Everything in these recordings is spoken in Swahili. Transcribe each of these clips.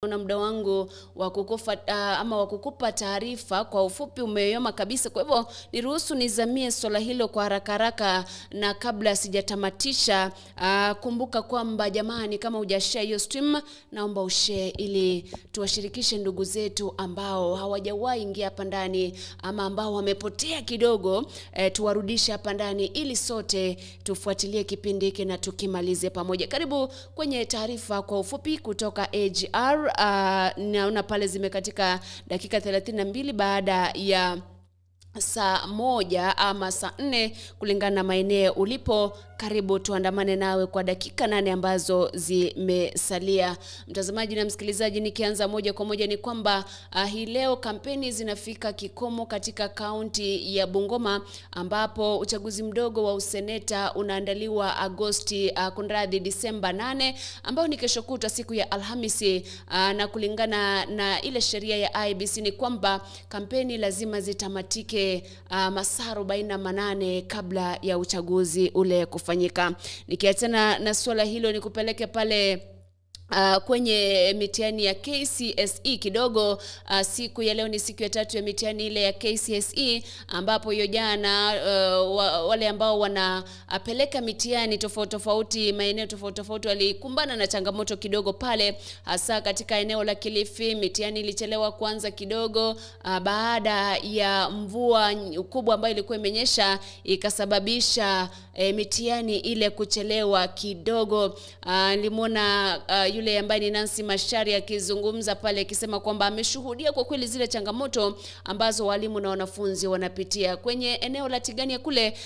Una muda wangu wa kukupa taarifa kwa ufupi umeyoma kabisa. Kwa hivyo niruhusu nizamie swala hilo kwa haraka na kabla sijatamatisha, kumbuka kwamba jamani, kama hujashare hiyo stream, naomba ushare ili tuwashirikishe ndugu zetu ambao hawajawahi ingia hapa ndani ama ambao wamepotea kidogo, tuwarudishe hapa ndani ili sote tufuatilie kipindi hiki na tukimalize pamoja. Karibu kwenye taarifa kwa ufupi kutoka AGR. Naona pale zimekatika dakika 32 baada ya saa 1 ama saa 4 kulingana na maeneo ulipo. Karibu tuandamane nawe kwa dakika 8 ambazo zimesalia. Mtazamaji na msikilizaji, nikianza moja kwa moja ni kwamba hii leo kampeni zinafika kikomo katika kaunti ya Bungoma, ambapo uchaguzi mdogo wa useneta unaandaliwa Disemba 8, ambao ni kesho kutwa, siku ya Alhamisi, na kulingana na ile sheria ya IEBC ni kwamba kampeni lazima zitamatike masaa 48 kabla ya uchaguzi ule kufanyika. Nikiachana na swala hilo, nikupeleke pale kwenye mitihani ya KCSE kidogo. Siku ya leo ni siku ya 3 ya mitihani ile ya KCSE, ambapo hiyo jana wale ambao wanapeleka mitihani tofauti maeneo tofauti walikumbana na changamoto kidogo pale, hasa katika eneo la Kilifi. Mitihani ilichelewa kuanza kidogo baada ya mvua kubwa ambayo ilikuwa imenyesha, ikasababisha mitihani ile kuchelewa kidogo. Nilimwona yule ambaye ni Nancy Macharia akizungumza pale, akisema kwamba ameshuhudia kwa kweli zile changamoto ambazo walimu na wanafunzi wanapitia. Kwenye eneo la Tigania kule,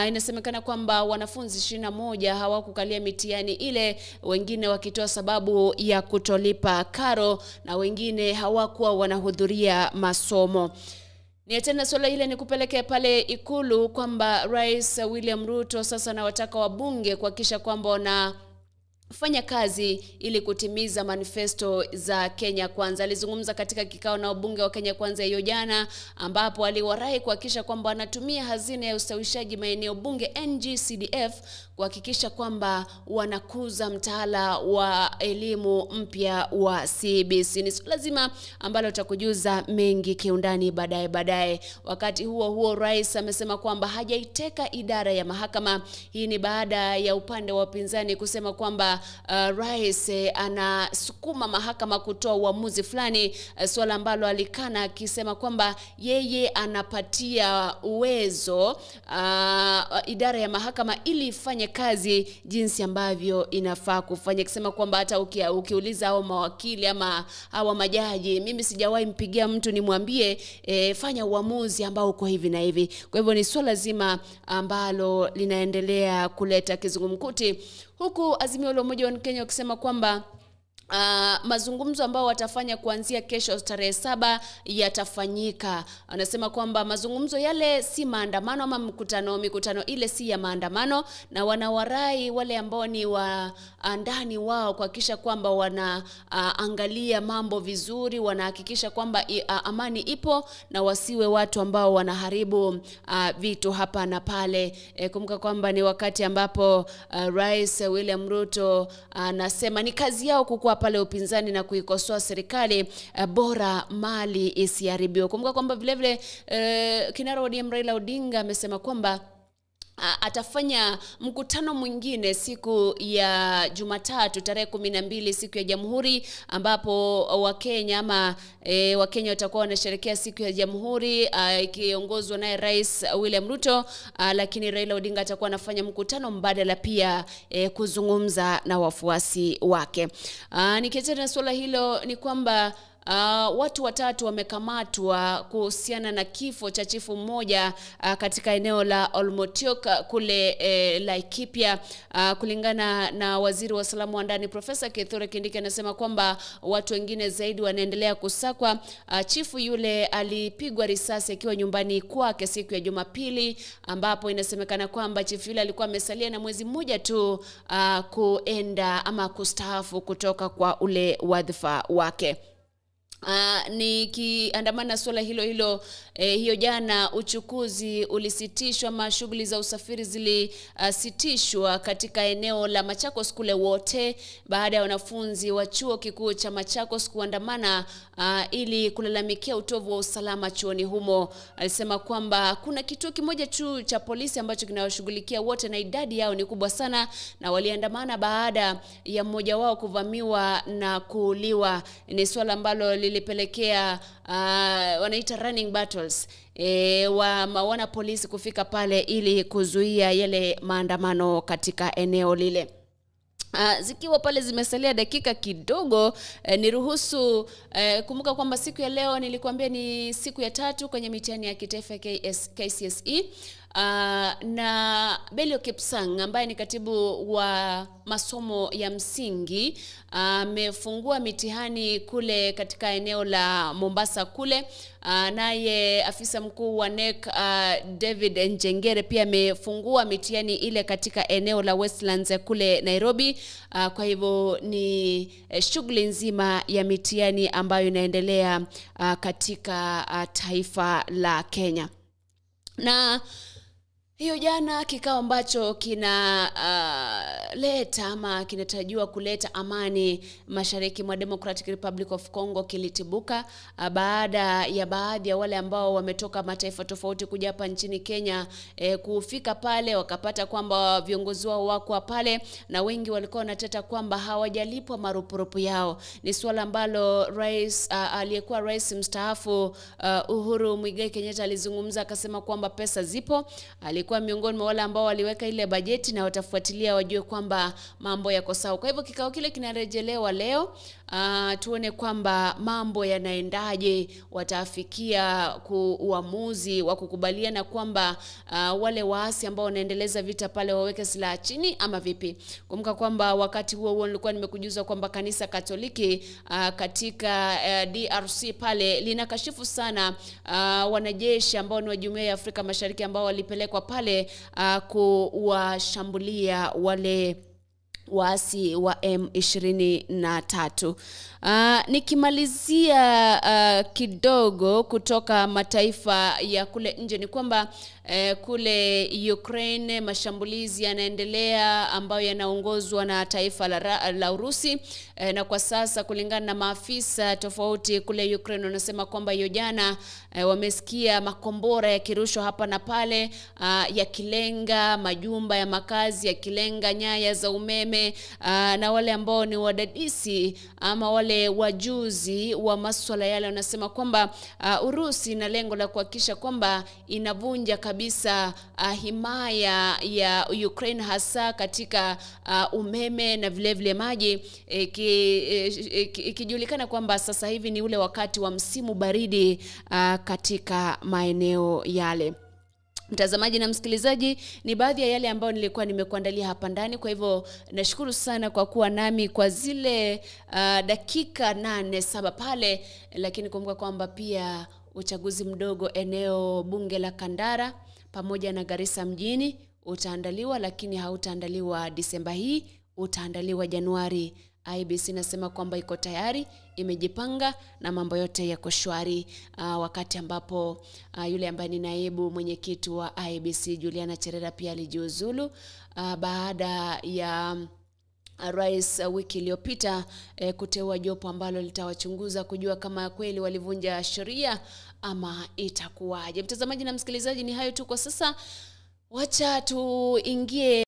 inasemekana kwamba wanafunzi 21 hawakukalia mitihani ile, wengine wakitoa sababu ya kutolipa karo na wengine hawakuwa wanahudhuria masomo. Ni tena swala ile ni kupelekea pale Ikulu kwamba Rais William Ruto sasa anawataka wabunge kuhakikisha kwamba fanya kazi ili kutimiza manifesto za Kenya Kwanza. Alizungumza katika kikao na wabunge wa Kenya Kwanza hiyo jana, ambapo aliwarai kuhakikisha kwamba anatumia hazina ya ustawishaji maeneo bunge NGCDF kuhakikisha kwamba wanakuza mtaala wa elimu mpya wa CBC. Ni lazima ambalo tutakujuza mengi kiundani baadaye. Wakati huo rais amesema kwamba hajaiteka idara ya mahakama. Hii ni baada ya upande wa upinzani kusema kwamba rais anasukuma mahakama kutoa uamuzi fulani, swala ambalo alikana akisema kwamba yeye anapatia uwezo idara ya mahakama ili ifanye kazi jinsi ambavyo inafaa kufanya, akisema kwamba hata ukiuliza hao mawakili ama hawa majaji, mimi sijawahi mpigia mtu nimwambie fanya uamuzi ambao uko hivi na hivi. Kwa hivyo ni swala zima ambalo linaendelea kuleta kizungumkuti, huku Azimio la Umoja wa Kenya wakisema kwamba mazungumzo ambao watafanya kuanzia kesho tarehe 7 yatafanyika. Anasema kwamba mazungumzo yale si maandamano ama mikutano ile si ya maandamano, na wanawarai wale ambao ni wa ndani wao kuhakikisha kwamba wanaangalia mambo vizuri, wanahakikisha kwamba amani ipo na wasiwe watu ambao wanaharibu vitu hapa na pale. Kumbuka kwamba ni wakati ambapo Rais William Ruto anasema ni kazi yao kukua pale upinzani na kuikosoa serikali, bora mali isiharibiwe. Kumbuka kwamba vile kinara wa ODM Raila Odinga amesema kwamba atafanya mkutano mwingine siku ya Jumatatu tarehe 12, siku ya Jamhuri, ambapo Wakenya watakuwa wanasherehekea siku ya Jamhuri ikiongozwa naye Rais William Ruto, lakini Raila Odinga atakuwa anafanya mkutano mbadala pia kuzungumza na wafuasi wake. Nikiachana na swala hilo ni kwamba watu 3 wamekamatwa kuhusiana na kifo cha chifu mmoja katika eneo la Olmotiok kule Laikipia. Kulingana na waziri wa usalama wa ndani Profesa Kithure Kindiki, anasema kwamba watu wengine zaidi wanaendelea kusakwa. Chifu yule alipigwa risasi akiwa nyumbani kwake siku ya Jumapili, ambapo inasemekana kwamba chifu yule alikuwa amesalia na mwezi mmoja tu kuenda ama kustaafu kutoka kwa ule wadhifa wake. Nikiandamana swala hilo hilo hiyo jana, uchukuzi ulisitishwa, shughuli za usafiri zilisitishwa katika eneo la Machakos kule wote, baada ya wanafunzi wa chuo kikuu cha Machakos kuandamana ili kulalamikia utovu wa usalama chuoni humo. Alisema kwamba kuna kituo kimoja tu cha polisi ambacho kinawashughulikia wote na idadi yao ni kubwa sana, na waliandamana baada ya mmoja wao kuvamiwa na kuuliwa. Ni swala ambalo lilipelekea wanaita running battles, wana polisi kufika pale ili kuzuia yale maandamano katika eneo lile. Zikiwa pale zimesalia dakika kidogo, niruhusu kumbuka kwamba siku ya leo nilikuambia ni siku ya 3 kwenye mitihani ya kitaifa KCSE. Na Belio Kipsang ambaye ni katibu wa masomo ya msingi amefungua mitihani kule katika eneo la Mombasa kule. Naye afisa mkuu wa NEC David Njengere pia amefungua mitihani ile katika eneo la Westlands kule Nairobi. Kwa hivyo ni shughuli nzima ya mitihani ambayo inaendelea katika taifa la Kenya. Na hiyo jana kikao ambacho leta ama kinatarajiwa kuleta amani mashariki mwa Democratic Republic of Congo kilitibuka baada ya baadhi ya wale ambao wametoka mataifa tofauti kuja hapa nchini Kenya kufika pale, wakapata kwamba viongozi wao wako pale, na wengi walikuwa wanateta kwamba hawajalipwa marupurupu yao. Ni swala ambalo aliyekuwa rais mstaafu Uhuru Muigai Kenyatta alizungumza, akasema kwamba pesa zipo. Alikuwa miongoni mwa wale ambao waliweka ile bajeti na watafuatilia wajue kwamba mambo yako sawa. Kwa hivyo kikao kile kinarejelewa leo. Tuone kwamba mambo yanaendaje, watafikia uamuzi wa kukubaliana kwamba wale waasi ambao wanaendeleza vita pale waweke silaha chini ama vipi. Kumbuka kwamba wakati huo nilikuwa nimekujuza kwamba kanisa Katoliki katika DRC pale linakashifu sana wanajeshi ambao ni wa Jumuiya ya Afrika Mashariki ambao walipelekwa pale kuwashambulia wale waasi wa M23. Nikimalizia kidogo kutoka mataifa ya kule nje ni kwamba kule Ukraine mashambulizi yanaendelea ambayo yanaongozwa na taifa la Urusi, na kwa sasa kulingana na maafisa tofauti kule Ukraine wanasema kwamba hiyo jana wamesikia makombora yakirushwa hapa na pale, yakilenga majumba ya makazi, yakilenga nyaya za umeme, na wale ambao ni wadadisi ama wale wajuzi wa masuala yale wanasema kwamba Urusi ina lengo la kuhakikisha kwamba inavunja kabisa himaya ya Ukraine, hasa katika umeme na vile vile maji, ikijulikana kwamba sasa hivi ni ule wakati wa msimu baridi katika maeneo yale. Mtazamaji na msikilizaji, ni baadhi ya yale ambayo nilikuwa nimekuandalia hapa ndani. Kwa hivyo nashukuru sana kwa kuwa nami kwa zile dakika 8-7 pale, lakini kumbuka kwamba pia uchaguzi mdogo eneo bunge la Kandara pamoja na Garissa mjini utaandaliwa, lakini hautaandaliwa Disemba hii, utaandaliwa Januari. IEBC nasema kwamba iko tayari, imejipanga na mambo yote yako shwari, wakati ambapo yule ambaye ni naibu mwenyekiti wa IEBC Juliana Cherera pia alijiuzulu baada ya rais wiki iliyopita kuteua jopo ambalo litawachunguza kujua kama kweli walivunja sheria ama itakuwaje. Mtazamaji na msikilizaji, ni hayo tu kwa sasa. Wacha tuingie